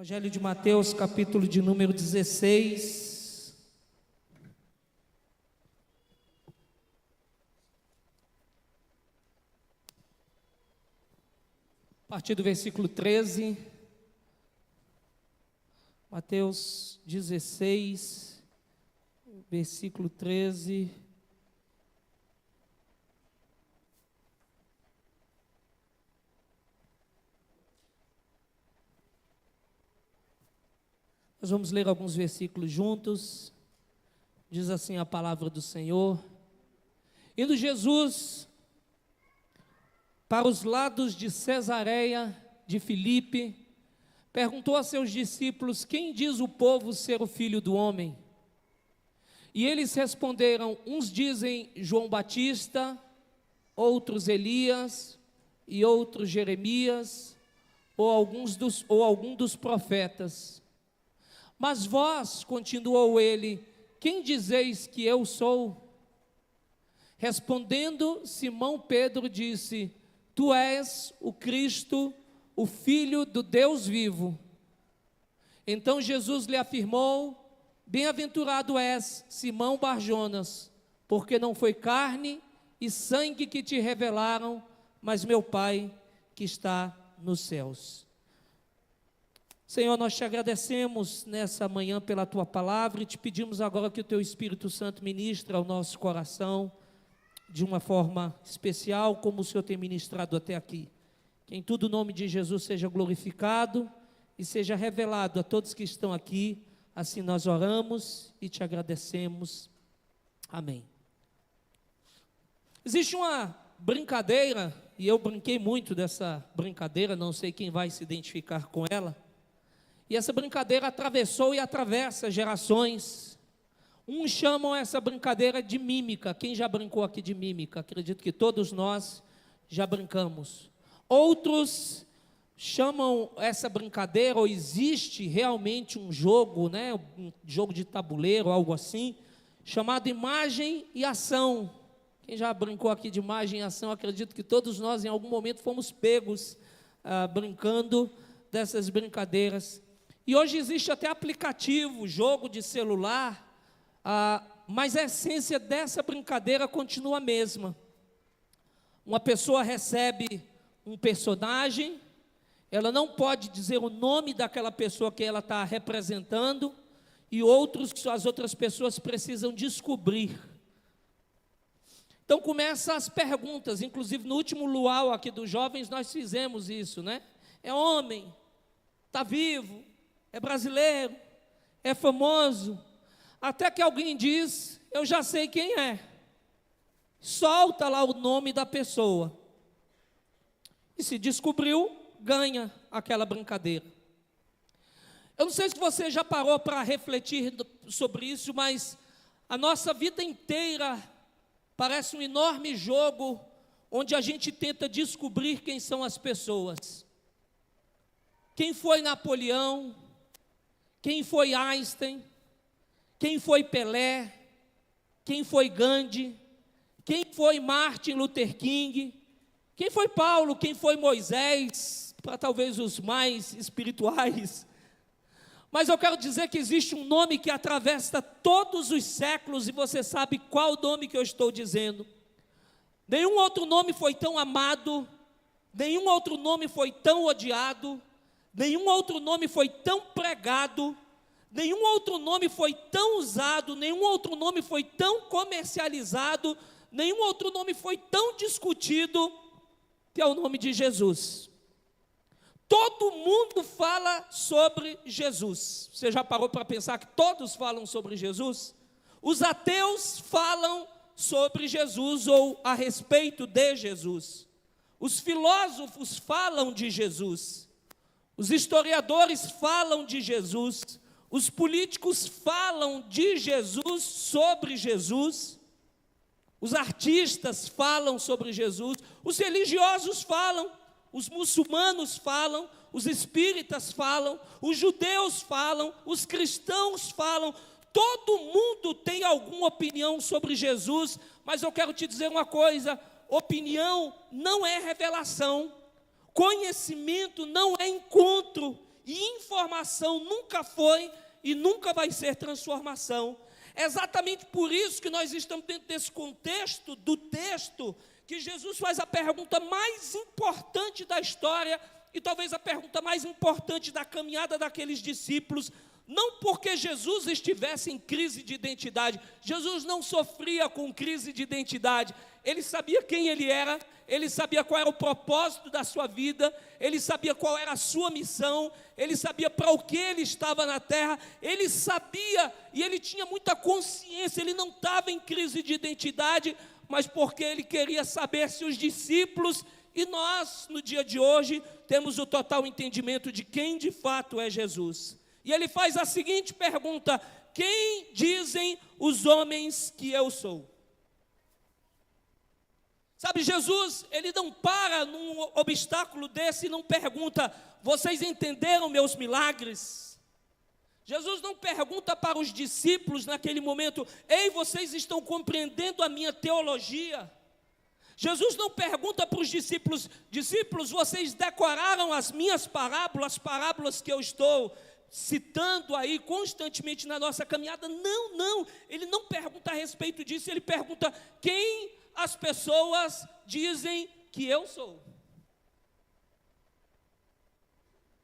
Evangelho de Mateus, capítulo de número 16. A partir do versículo 13. Mateus 16, versículo 13. Nós vamos ler alguns versículos juntos. Diz assim a palavra do Senhor: Indo Jesus para os lados de Cesareia de Filipe, perguntou a seus discípulos: quem diz o povo ser o Filho do Homem? E eles responderam: uns dizem João Batista, outros Elias, e outros Jeremias, ou algum dos profetas. Mas vós, continuou ele, quem dizeis que eu sou? Respondendo, Simão Pedro disse: Tu és o Cristo, o Filho do Deus vivo. Então Jesus lhe afirmou: Bem-aventurado és, Simão Barjonas, porque não foi carne e sangue que te revelaram, mas meu Pai que está nos céus. Senhor, nós te agradecemos nessa manhã pela Tua palavra e te pedimos agora que o Teu Espírito Santo ministre ao nosso coração de uma forma especial, como o Senhor tem ministrado até aqui. Que em tudo o nome de Jesus seja glorificado e seja revelado a todos que estão aqui. Assim nós oramos e te agradecemos. Amém. Existe uma brincadeira, e eu brinquei muito dessa brincadeira, não sei quem vai se identificar com ela. E essa brincadeira atravessou e atravessa gerações. Uns chamam essa brincadeira de mímica. Quem já brincou aqui de mímica? Acredito que todos nós já brincamos. Outros chamam essa brincadeira, ou existe realmente um jogo, né, um jogo de tabuleiro, algo assim, chamado imagem e ação. Quem já brincou aqui de imagem e ação? Acredito que todos nós em algum momento fomos pegos brincando dessas brincadeiras. E hoje existe até aplicativo, jogo de celular, mas a essência dessa brincadeira continua a mesma. Uma pessoa recebe um personagem, ela não pode dizer o nome daquela pessoa que ela está representando, e as outras pessoas precisam descobrir. Então começam as perguntas, inclusive no último luau aqui dos jovens nós fizemos isso, né? É homem, está vivo, é brasileiro, é famoso, até que alguém diz: eu já sei quem é. Solta lá o nome da pessoa. E se descobriu, ganha aquela brincadeira. Eu não sei se você já parou para refletir sobre isso, mas a nossa vida inteira parece um enorme jogo onde a gente tenta descobrir quem são as pessoas. Quem foi Napoleão? Quem foi Einstein? Quem foi Pelé? Quem foi Gandhi? Quem foi Martin Luther King? Quem foi Paulo? Quem foi Moisés? Para talvez os mais espirituais. Mas eu quero dizer que existe um nome que atravessa todos os séculos, e você sabe qual nome que eu estou dizendo. Nenhum outro nome foi tão amado, nenhum outro nome foi tão odiado, nenhum outro nome foi tão pregado, nenhum outro nome foi tão usado, nenhum outro nome foi tão comercializado, nenhum outro nome foi tão discutido, que é o nome de Jesus. Todo mundo fala sobre Jesus. Você já parou para pensar que todos falam sobre Jesus? Os ateus falam sobre Jesus ou a respeito de Jesus. Os filósofos falam de Jesus. Os historiadores falam de Jesus. Os políticos falam de Jesus, sobre Jesus. Os artistas falam sobre Jesus. Os religiosos falam. Os muçulmanos falam, os espíritas falam, os judeus falam, os cristãos falam. Todo mundo tem alguma opinião sobre Jesus, mas eu quero te dizer uma coisa: opinião não é revelação, conhecimento não é encontro, e informação nunca foi e nunca vai ser transformação. É exatamente por isso que nós estamos dentro desse contexto do texto, que Jesus faz a pergunta mais importante da história, e talvez a pergunta mais importante da caminhada daqueles discípulos, não porque Jesus estivesse em crise de identidade. Jesus não sofria com crise de identidade. Ele sabia quem ele era, ele sabia qual era o propósito da sua vida, ele sabia qual era a sua missão, ele sabia para o que ele estava na terra, ele sabia e ele tinha muita consciência, ele não estava em crise de identidade, mas porque ele queria saber se os discípulos e nós, no dia de hoje, temos o total entendimento de quem de fato é Jesus. E ele faz a seguinte pergunta: quem dizem os homens que eu sou? Sabe, Jesus, ele não para num obstáculo desse e não pergunta: vocês entenderam meus milagres? Jesus não pergunta para os discípulos naquele momento: ei, vocês estão compreendendo a minha teologia? Jesus não pergunta para os discípulos: discípulos, vocês decoraram as minhas parábolas que eu estou citando aí constantemente na nossa caminhada? Não, ele não pergunta a respeito disso, ele pergunta: quem as pessoas dizem que eu sou?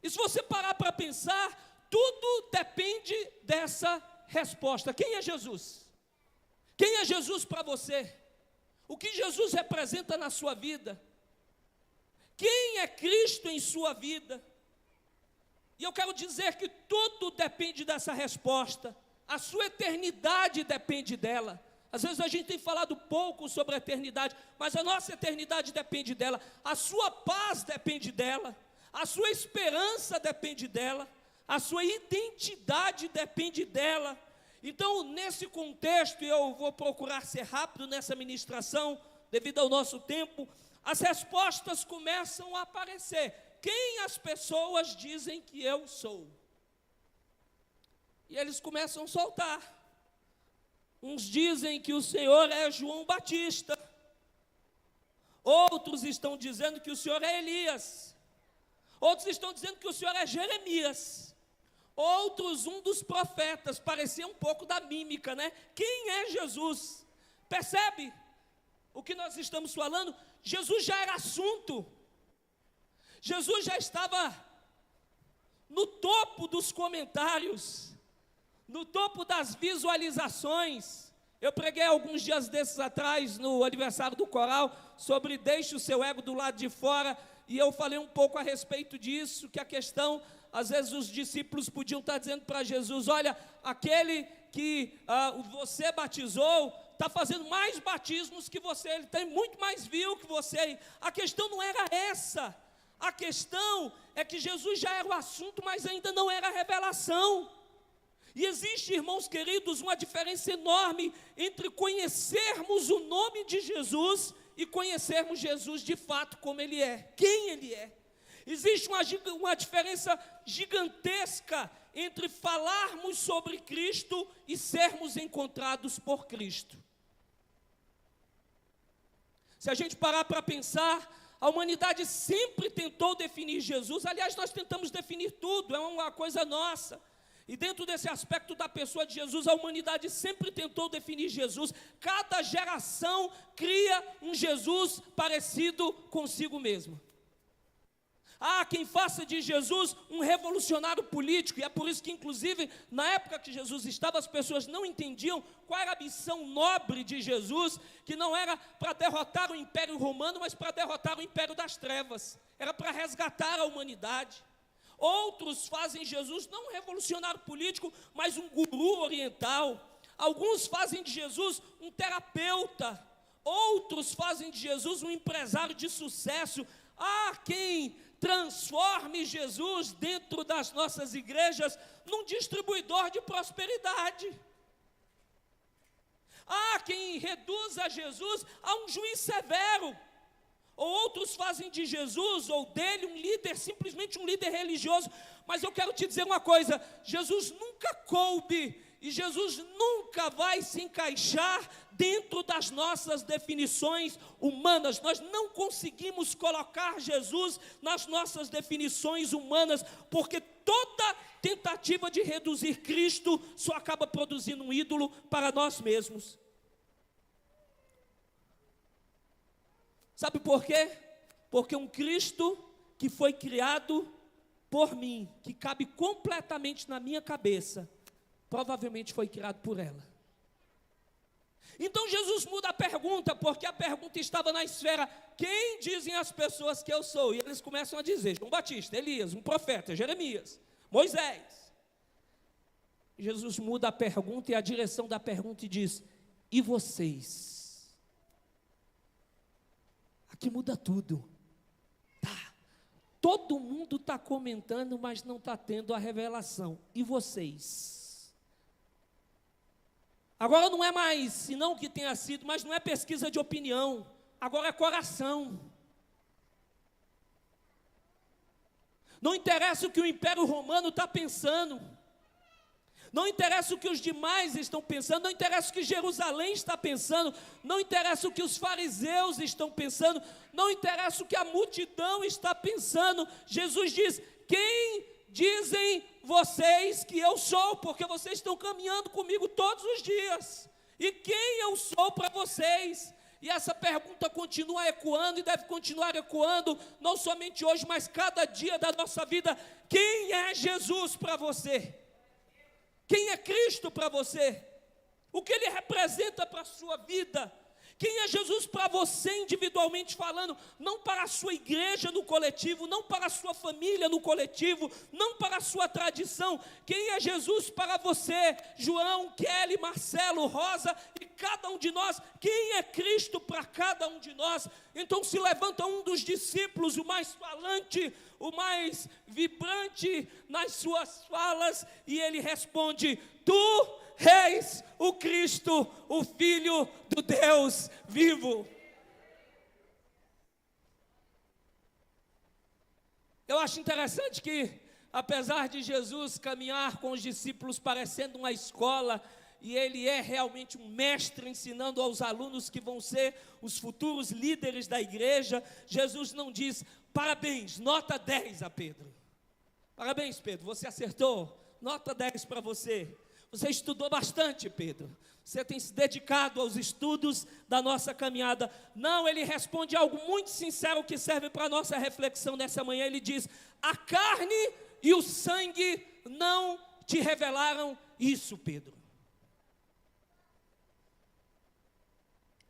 E se você parar para pensar, tudo depende dessa resposta. Quem é Jesus? Quem é Jesus para você? O que Jesus representa na sua vida? Quem é Cristo em sua vida? E eu quero dizer que tudo depende dessa resposta. A sua eternidade depende dela. Às vezes a gente tem falado pouco sobre a eternidade, mas a nossa eternidade depende dela. A sua paz depende dela. A sua esperança depende dela. A sua identidade depende dela. Então, nesse contexto, eu vou procurar ser rápido nessa ministração, devido ao nosso tempo, as respostas começam a aparecer. Quem as pessoas dizem que eu sou? E eles começam a soltar. Uns dizem que o Senhor é João Batista. Outros estão dizendo que o Senhor é Elias. Outros estão dizendo que o Senhor é Jeremias. Outros, um dos profetas. Parecia um pouco da mímica, né? Quem é Jesus? Percebe o que nós estamos falando? Jesus já era assunto. Jesus já estava no topo dos comentários, no topo das visualizações. Eu preguei alguns dias desses atrás, no aniversário do coral, sobre deixe o seu ego do lado de fora, e eu falei um pouco a respeito disso, que a questão, às vezes os discípulos podiam estar dizendo para Jesus: olha, aquele que você batizou, está fazendo mais batismos que você, ele tem muito mais view que você. A questão não era essa. A questão é que Jesus já era o assunto, mas ainda não era a revelação. E existe, irmãos queridos, uma diferença enorme entre conhecermos o nome de Jesus e conhecermos Jesus de fato como Ele é, quem Ele é. Existe uma diferença gigantesca entre falarmos sobre Cristo e sermos encontrados por Cristo. Se a gente parar para pensar, a humanidade sempre tentou definir Jesus. Aliás, nós tentamos definir tudo, é uma coisa nossa. E dentro desse aspecto da pessoa de Jesus, a humanidade sempre tentou definir Jesus. Cada geração cria um Jesus parecido consigo mesmo. Há quem faça de Jesus um revolucionário político, e é por isso que, inclusive, na época que Jesus estava, as pessoas não entendiam qual era a missão nobre de Jesus, que não era para derrotar o Império Romano, mas para derrotar o Império das Trevas, era para resgatar a humanidade. Outros fazem Jesus não um revolucionário político, mas um guru oriental. Alguns fazem de Jesus um terapeuta, outros fazem de Jesus um empresário de sucesso. Há quem transforme Jesus dentro das nossas igrejas num distribuidor de prosperidade. Há quem reduza Jesus a um juiz severo. Ou outros fazem de Jesus ou dele um líder, simplesmente um líder religioso. Mas eu quero te dizer uma coisa: Jesus nunca coube e Jesus nunca vai se encaixar dentro das nossas definições humanas. Nós não conseguimos colocar Jesus nas nossas definições humanas, porque toda tentativa de reduzir Cristo só acaba produzindo um ídolo para nós mesmos. Sabe por quê? Porque um Cristo que foi criado por mim, que cabe completamente na minha cabeça, provavelmente foi criado por ela. Então Jesus muda a pergunta, porque a pergunta estava na esfera: quem dizem as pessoas que eu sou? E eles começam a dizer: João Batista, Elias, um profeta, Jeremias, Moisés. Jesus muda a pergunta e a direção da pergunta e diz: e vocês? Aqui muda tudo. Tá. Todo mundo está comentando, mas não está tendo a revelação. E vocês? Agora não é mais, se não que tenha sido, mas não é pesquisa de opinião, agora é coração. Não interessa o que o Império Romano está pensando, não interessa o que os demais estão pensando, não interessa o que Jerusalém está pensando, não interessa o que os fariseus estão pensando, não interessa o que a multidão está pensando. Jesus diz: quem dizem vocês que eu sou? Porque vocês estão caminhando comigo todos os dias. E quem eu sou para vocês? E essa pergunta continua ecoando e deve continuar ecoando, não somente hoje, mas cada dia da nossa vida. Quem é Jesus para você? Quem é Cristo para você? O que Ele representa para a sua vida? Quem é Jesus para você individualmente falando? Não para a sua igreja no coletivo, não para a sua família no coletivo, não para a sua tradição. Quem é Jesus para você, João, Kelly, Marcelo, Rosa e cada um de nós? Quem é Cristo para cada um de nós? Então se levanta um dos discípulos, o mais falante, o mais vibrante nas suas falas, e ele responde: tu és o Cristo, o Filho do Deus vivo. Eu acho interessante que, apesar de Jesus caminhar com os discípulos parecendo uma escola, e ele é realmente um mestre ensinando aos alunos que vão ser os futuros líderes da igreja, Jesus não diz: parabéns, nota 10 a Pedro. Parabéns, Pedro, você acertou, nota 10 para você. Você estudou bastante, Pedro. Você tem se dedicado aos estudos da nossa caminhada. Não, ele responde algo muito sincero que serve para a nossa reflexão nessa manhã. Ele diz: a carne e o sangue não te revelaram isso, Pedro.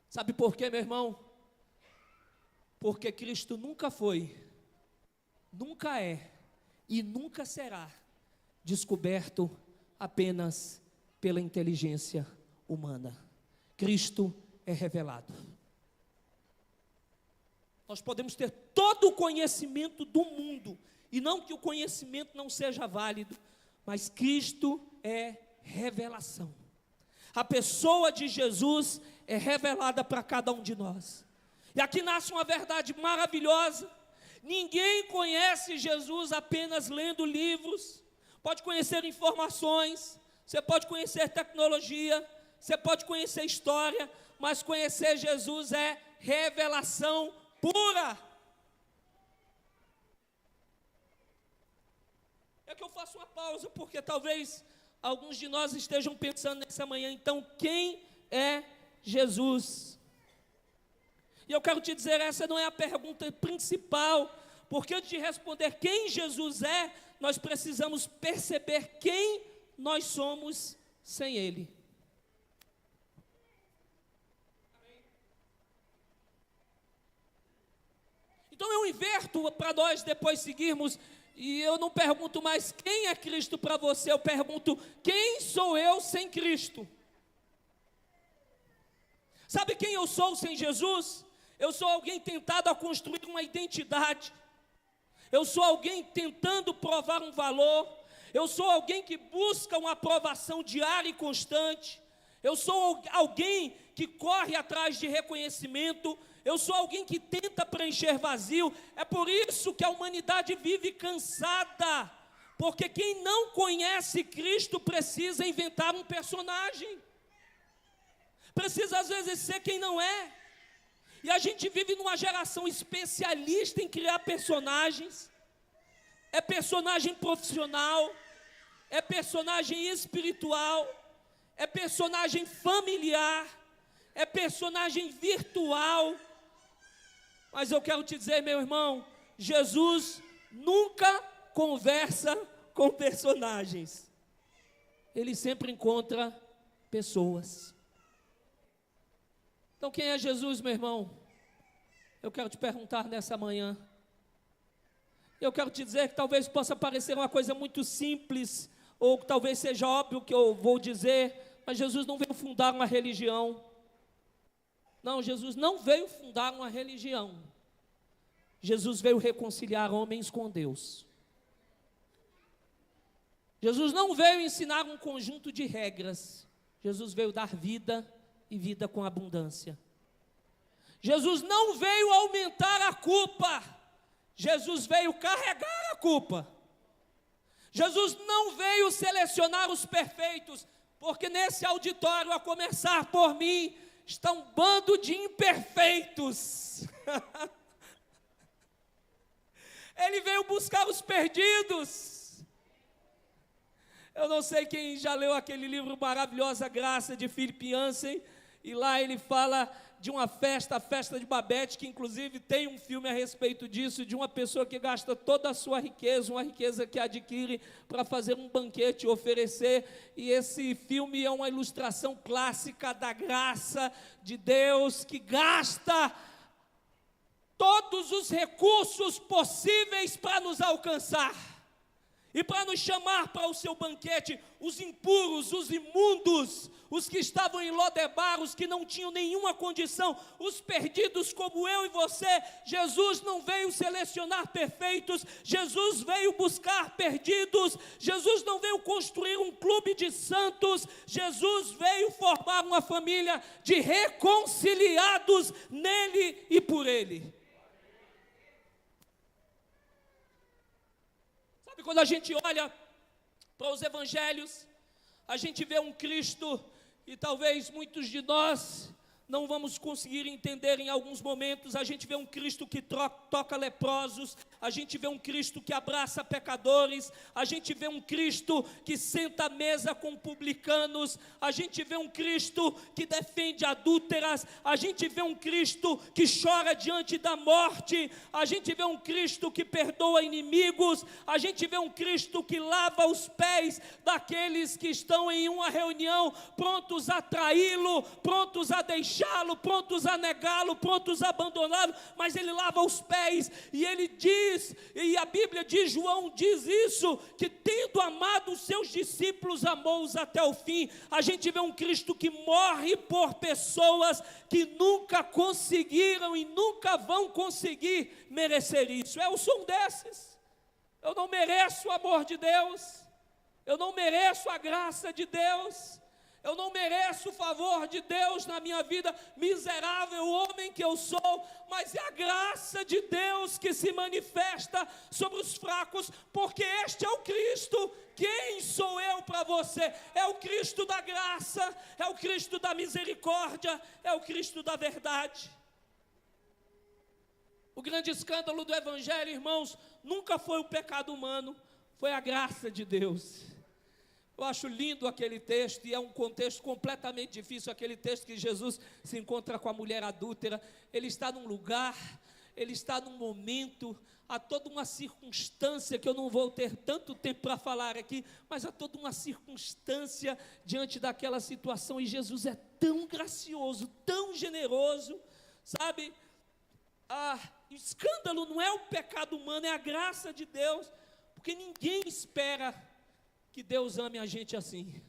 Sabe por quê, meu irmão? Porque Cristo nunca foi, nunca é e nunca será descoberto apenas pela inteligência humana. Cristo é revelado. Nós podemos ter todo o conhecimento do mundo, e não que o conhecimento não seja válido, mas Cristo é revelação. A pessoa de Jesus é revelada para cada um de nós. E aqui nasce uma verdade maravilhosa: ninguém conhece Jesus apenas lendo livros. Pode conhecer informações, você pode conhecer tecnologia, você pode conhecer história, mas conhecer Jesus é revelação pura. É que eu faço uma pausa, porque talvez alguns de nós estejam pensando nessa manhã: então, quem é Jesus? E eu quero te dizer, essa não é a pergunta principal, porque antes de responder quem Jesus é, nós precisamos perceber quem nós somos sem Ele. Então eu inverto para nós depois seguirmos, e eu não pergunto mais quem é Cristo para você, eu pergunto: quem sou eu sem Cristo? Sabe quem eu sou sem Jesus? Eu sou alguém tentado a construir uma identidade. Eu sou alguém tentando provar um valor. Eu sou alguém que busca uma aprovação diária e constante. Eu sou alguém que corre atrás de reconhecimento. Eu sou alguém que tenta preencher vazio. É por isso que a humanidade vive cansada, porque quem não conhece Cristo precisa inventar um personagem, precisa às vezes ser quem não é. E a gente vive numa geração especialista em criar personagens, é personagem profissional, é personagem espiritual, é personagem familiar, é personagem virtual. Mas eu quero te dizer, meu irmão, Jesus nunca conversa com personagens. Ele sempre encontra pessoas. Então, quem é Jesus, meu irmão? Eu quero te perguntar nessa manhã. Eu quero te dizer que talvez possa parecer uma coisa muito simples, ou talvez seja óbvio o que eu vou dizer, mas Jesus não veio fundar uma religião. Não, Jesus não veio fundar uma religião. Jesus veio reconciliar homens com Deus. Jesus não veio ensinar um conjunto de regras. Jesus veio dar vida e vida com abundância. Jesus não veio aumentar a culpa. Jesus veio carregar a culpa. Jesus não veio selecionar os perfeitos, porque nesse auditório, a começar por mim, está um bando de imperfeitos. Ele veio buscar os perdidos. Eu não sei quem já leu aquele livro Maravilhosa Graça, de Philip Yancey, e lá ele fala de uma festa, a festa de Babette, que inclusive tem um filme a respeito disso, de uma pessoa que gasta toda a sua riqueza, uma riqueza que adquire para fazer um banquete e oferecer, e esse filme é uma ilustração clássica da graça de Deus, que gasta todos os recursos possíveis para nos alcançar, e para nos chamar para o seu banquete, os impuros, os imundos, os que estavam em Lodebar, os que não tinham nenhuma condição, os perdidos como eu e você. Jesus não veio selecionar perfeitos, Jesus veio buscar perdidos, Jesus não veio construir um clube de santos, Jesus veio formar uma família de reconciliados nele e por ele. Quando a gente olha para os evangelhos, a gente vê um Cristo, e talvez muitos de nós não vamos conseguir entender em alguns momentos. A gente vê um Cristo que toca leprosos, a gente vê um Cristo que abraça pecadores, a gente vê um Cristo que senta à mesa com publicanos, a gente vê um Cristo que defende adúlteras, a gente vê um Cristo que chora diante da morte, a gente vê um Cristo que perdoa inimigos, a gente vê um Cristo que lava os pés daqueles que estão em uma reunião, prontos a traí-lo, prontos a deixá-lo, prontos a negá-lo, prontos a abandoná-lo, mas ele lava os pés, e ele diz, e a Bíblia diz, João diz isso, que tendo amado os seus discípulos, amou-os até o fim. A gente vê um Cristo que morre por pessoas que nunca conseguiram e nunca vão conseguir merecer isso. Eu sou um desses. Eu não mereço o amor de Deus, eu não mereço a graça de Deus, eu não mereço o favor de Deus na minha vida, miserável homem que eu sou, mas é a graça de Deus que se manifesta sobre os fracos, porque este é o Cristo. Quem sou eu para você? É o Cristo da graça, é o Cristo da misericórdia, é o Cristo da verdade. O grande escândalo do Evangelho, irmãos, nunca foi o pecado humano, foi a graça de Deus. Eu acho lindo aquele texto, e é um contexto completamente difícil, aquele texto que Jesus se encontra com a mulher adúltera. Ele está num lugar, ele está num momento, há toda uma circunstância, que eu não vou ter tanto tempo para falar aqui, mas há toda uma circunstância diante daquela situação, e Jesus é tão gracioso, tão generoso, sabe? O escândalo não é o pecado humano, é a graça de Deus, porque ninguém espera que Deus ame a gente assim.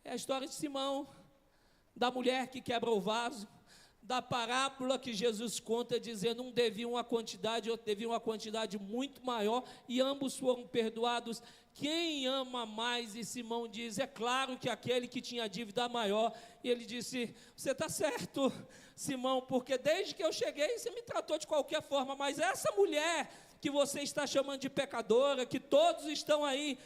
É a história de Simão, da mulher que quebra o vaso, da parábola que Jesus conta, dizendo um devia uma quantidade, outro devia uma quantidade muito maior, e ambos foram perdoados. Quem ama mais? E Simão diz, é claro que aquele que tinha dívida maior. E ele disse, você está certo, Simão, porque desde que eu cheguei, você me tratou de qualquer forma, mas essa mulher que você está chamando de pecadora, que todos estão aí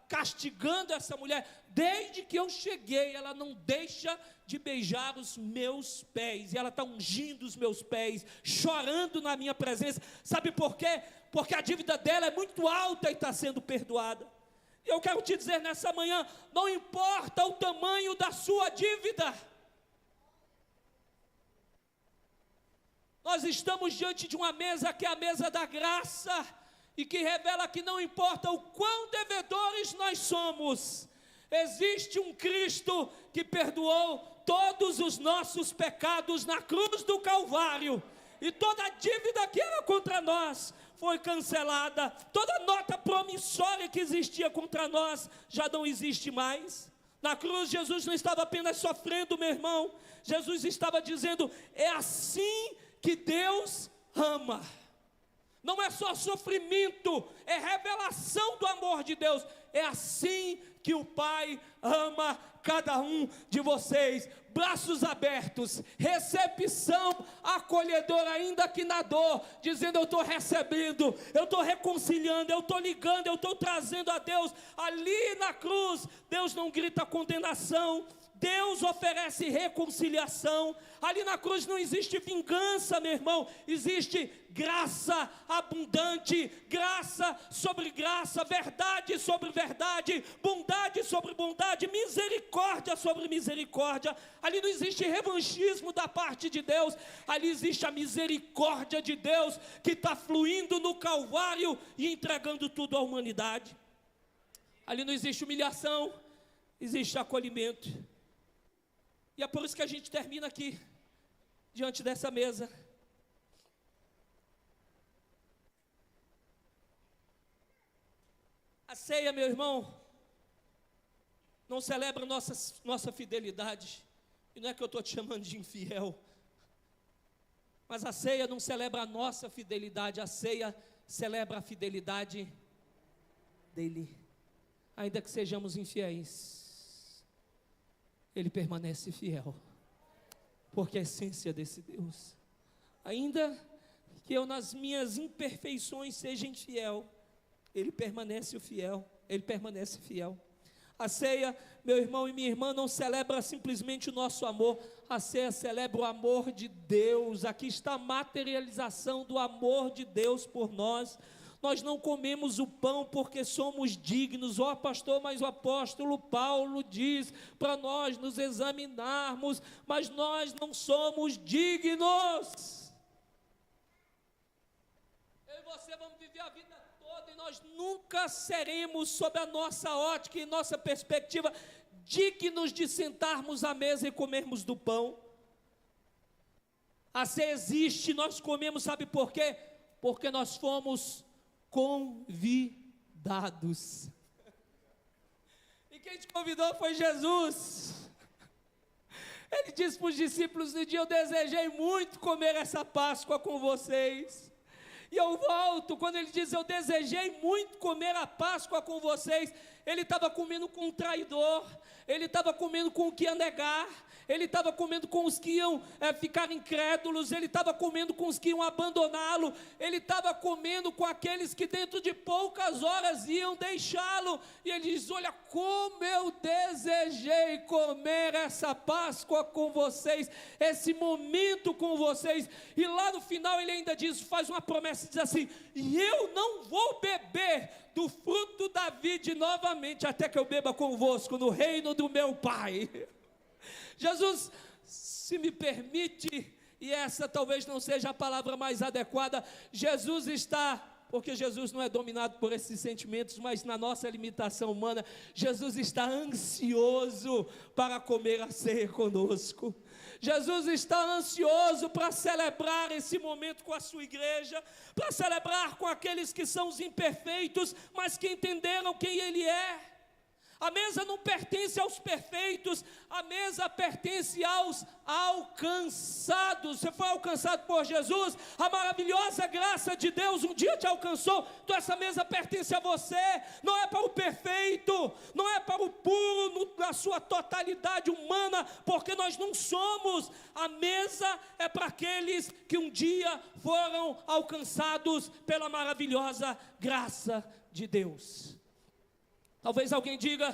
castigando essa mulher. Desde que eu cheguei, ela não deixa de beijar os meus pés, e ela está ungindo os meus pés, chorando na minha presença. Sabe por quê? Porque a dívida dela é muito alta e está sendo perdoada. E eu quero te dizer nessa manhã, não importa o tamanho da sua dívida, nós estamos diante de uma mesa que é a mesa da graça, e que revela que não importa o quão devedores nós somos, existe um Cristo que perdoou todos os nossos pecados na cruz do Calvário, e toda a dívida que era contra nós foi cancelada, toda nota promissória que existia contra nós já não existe mais. Na cruz Jesus não estava apenas sofrendo, meu irmão, Jesus estava dizendo: é assim que Deus ama. Não é só sofrimento, é revelação do amor de Deus. É assim que o Pai ama cada um de vocês. Braços abertos, recepção acolhedora, ainda que na dor, dizendo: eu estou recebendo, eu estou reconciliando, eu estou ligando, eu estou trazendo a Deus. Ali na cruz, Deus não grita condenação, Deus oferece reconciliação. Ali na cruz não existe vingança, meu irmão, existe graça abundante, graça sobre graça, verdade sobre verdade, bondade sobre bondade, misericórdia sobre misericórdia. Ali não existe revanchismo da parte de Deus, ali existe a misericórdia de Deus que está fluindo no Calvário e entregando tudo à humanidade. Ali não existe humilhação, existe acolhimento. E é por isso que a gente termina aqui, diante dessa mesa. A ceia, meu irmão, não celebra nossa fidelidade. E não é que eu estou te chamando de infiel, mas a ceia não celebra a nossa fidelidade, a ceia celebra a fidelidade dele. Ainda que sejamos infiéis, Ele permanece fiel, porque a essência desse Deus, ainda que eu nas minhas imperfeições seja infiel, Ele permanece fiel, Ele permanece fiel. A ceia, meu irmão e minha irmã, não celebra simplesmente o nosso amor, a ceia celebra o amor de Deus. Aqui está a materialização do amor de Deus por nós. Nós não comemos o pão porque somos dignos, ó pastor, mas o apóstolo Paulo diz para nós nos examinarmos, mas nós não somos dignos. Eu e você vamos viver a vida toda e nós nunca seremos, sob a nossa ótica e nossa perspectiva, dignos de sentarmos à mesa e comermos do pão. A ceia existe, nós comemos, sabe por quê? Porque nós fomos convidados. E quem te convidou foi Jesus. Ele disse para os discípulos: no dia eu desejei muito comer essa Páscoa com vocês. E eu volto, quando ele diz eu desejei muito comer a Páscoa com vocês, ele estava comendo com um traidor, ele estava comendo com o que ia negar, ele estava comendo com os que iam ficar incrédulos, ele estava comendo com os que iam abandoná-lo, ele estava comendo com aqueles que dentro de poucas horas iam deixá-lo. E ele diz: olha como eu desejei comer essa Páscoa com vocês, esse momento com vocês. E lá no final ele ainda diz, faz uma promessa, diz assim: e eu não vou beber do fruto da vide novamente, até que eu beba convosco no reino do meu Pai. Jesus, se me permite, e essa talvez não seja a palavra mais adequada, Jesus está, porque Jesus não é dominado por esses sentimentos, mas na nossa limitação humana, Jesus está ansioso para comer a ceia conosco. Jesus está ansioso para celebrar esse momento com a sua igreja, para celebrar com aqueles que são os imperfeitos, mas que entenderam quem Ele é. A mesa não pertence aos perfeitos, a mesa pertence aos alcançados. Você foi alcançado por Jesus, a maravilhosa graça de Deus um dia te alcançou, então essa mesa pertence a você. Não é para o perfeito, não é para o puro na sua totalidade humana, porque nós não somos. A mesa é para aqueles que um dia foram alcançados pela maravilhosa graça de Deus. Talvez alguém diga: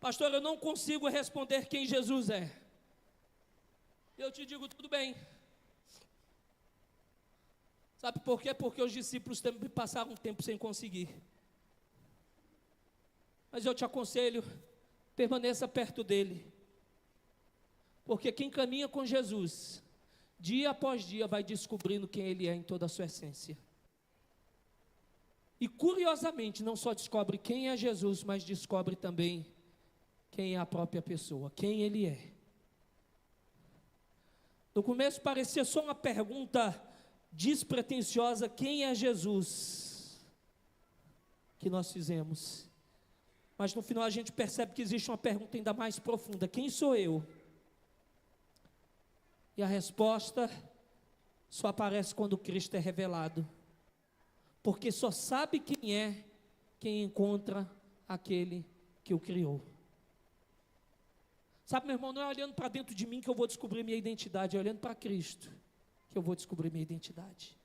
pastor, eu não consigo responder quem Jesus é. Eu te digo, tudo bem. Sabe por quê? Porque os discípulos também passaram um tempo sem conseguir. Mas eu te aconselho, permaneça perto dele. Porque quem caminha com Jesus, dia após dia, vai descobrindo quem ele é em toda a sua essência. E curiosamente, não só descobre quem é Jesus, mas descobre também quem é a própria pessoa, quem ele é. No começo parecia só uma pergunta despretensiosa: quem é Jesus? Que nós fizemos. Mas no final a gente percebe que existe uma pergunta ainda mais profunda: quem sou eu? E a resposta só aparece quando Cristo é revelado. Porque só sabe quem é quem encontra aquele que o criou. Sabe, meu irmão, não é olhando para dentro de mim que eu vou descobrir minha identidade, é olhando para Cristo que eu vou descobrir minha identidade.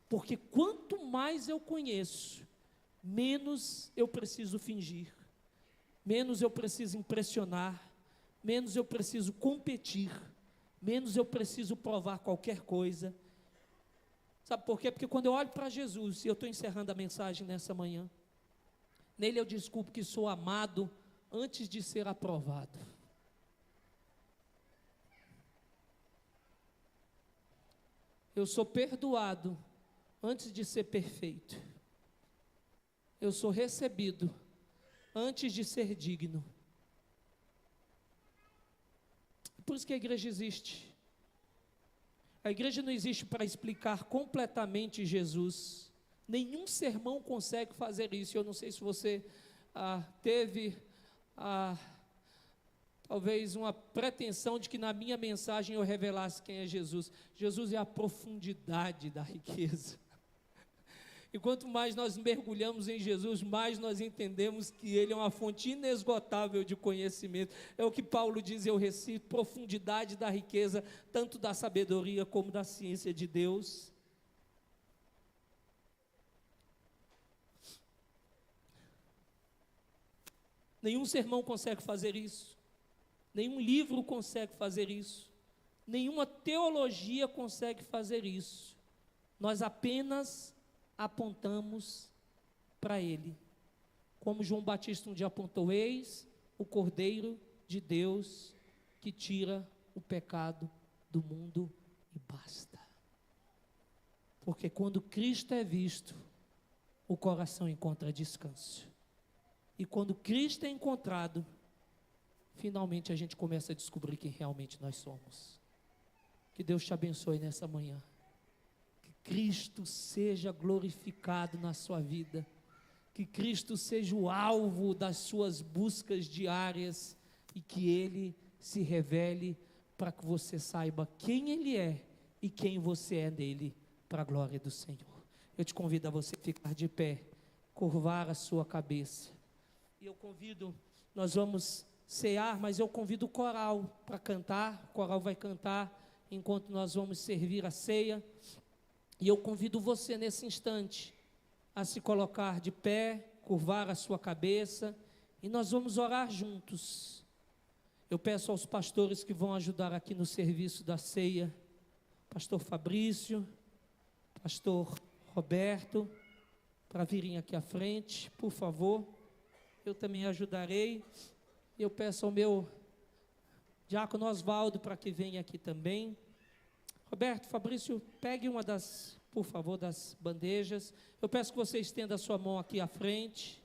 Porque quanto mais eu conheço, menos eu preciso fingir, menos eu preciso impressionar, menos eu preciso competir, menos eu preciso provar qualquer coisa. Sabe por quê? Porque quando eu olho para Jesus, e eu estou encerrando a mensagem nessa manhã, nele eu descubro que sou amado antes de ser aprovado. Eu sou perdoado antes de ser perfeito. Eu sou recebido antes de ser digno. Por isso que a igreja existe. A igreja não existe para explicar completamente Jesus. Nenhum sermão consegue fazer isso. Eu não sei se você teve talvez uma pretensão de que na minha mensagem eu revelasse quem é Jesus. Jesus é a profundidade da riqueza. E quanto mais nós mergulhamos em Jesus, mais nós entendemos que Ele é uma fonte inesgotável de conhecimento. É o que Paulo diz: eu recebo profundidade da riqueza, tanto da sabedoria como da ciência de Deus. Nenhum sermão consegue fazer isso. Nenhum livro consegue fazer isso. Nenhuma teologia consegue fazer isso. Nós apenas apontamos para Ele, como João Batista um dia apontou: eis o Cordeiro de Deus que tira o pecado do mundo, e basta. Porque quando Cristo é visto, o coração encontra descanso, e quando Cristo é encontrado, finalmente a gente começa a descobrir quem realmente nós somos. Que Deus te abençoe nessa manhã. Cristo seja glorificado na sua vida, que Cristo seja o alvo das suas buscas diárias, e que Ele se revele para que você saiba quem Ele é e quem você é nele, para a glória do Senhor. Eu te convido a você ficar de pé, curvar a sua cabeça, e eu convido, nós vamos cear, mas eu convido o coral para cantar. O coral vai cantar enquanto nós vamos servir a ceia. E eu convido você nesse instante a se colocar de pé, curvar a sua cabeça, e nós vamos orar juntos. Eu peço aos pastores que vão ajudar aqui no serviço da ceia, pastor Fabrício, pastor Roberto, para virem aqui à frente, por favor. Eu também ajudarei. Eu peço ao meu diácono Oswaldo para que venha aqui também. Roberto, Fabrício, pegue uma por favor, das bandejas. Eu peço que você estenda a sua mão aqui à frente.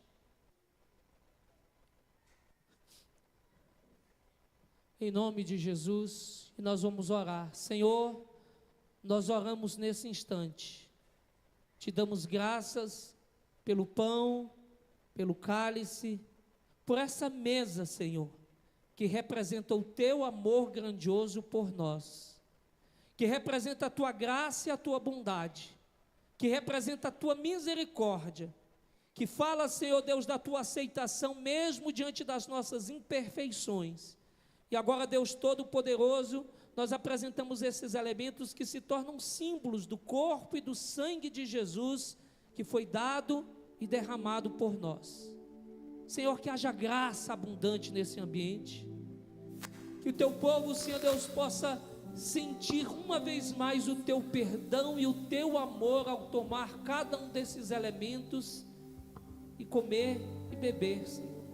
Em nome de Jesus, e nós vamos orar. Senhor, nós oramos nesse instante. Te damos graças pelo pão, pelo cálice, por essa mesa, Senhor, que representa o teu amor grandioso por nós, que representa a tua graça e a tua bondade, que representa a tua misericórdia, que fala, Senhor Deus, da tua aceitação mesmo diante das nossas imperfeições. E agora, Deus Todo-Poderoso, nós apresentamos esses elementos que se tornam símbolos do corpo e do sangue de Jesus, que foi dado e derramado por nós. Senhor, que haja graça abundante nesse ambiente, que o teu povo, Senhor Deus, possa sentir uma vez mais o teu perdão e o teu amor ao tomar cada um desses elementos e comer e beber, Senhor.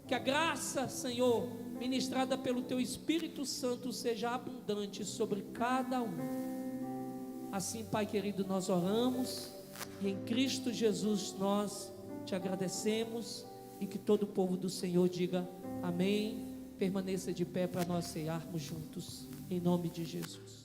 Que a graça, Senhor, ministrada pelo teu Espírito Santo seja abundante sobre cada um. Assim, Pai querido, nós oramos e em Cristo Jesus nós te agradecemos, e que todo o povo do Senhor diga amém. Permaneça de pé para nós cearmos juntos, em nome de Jesus.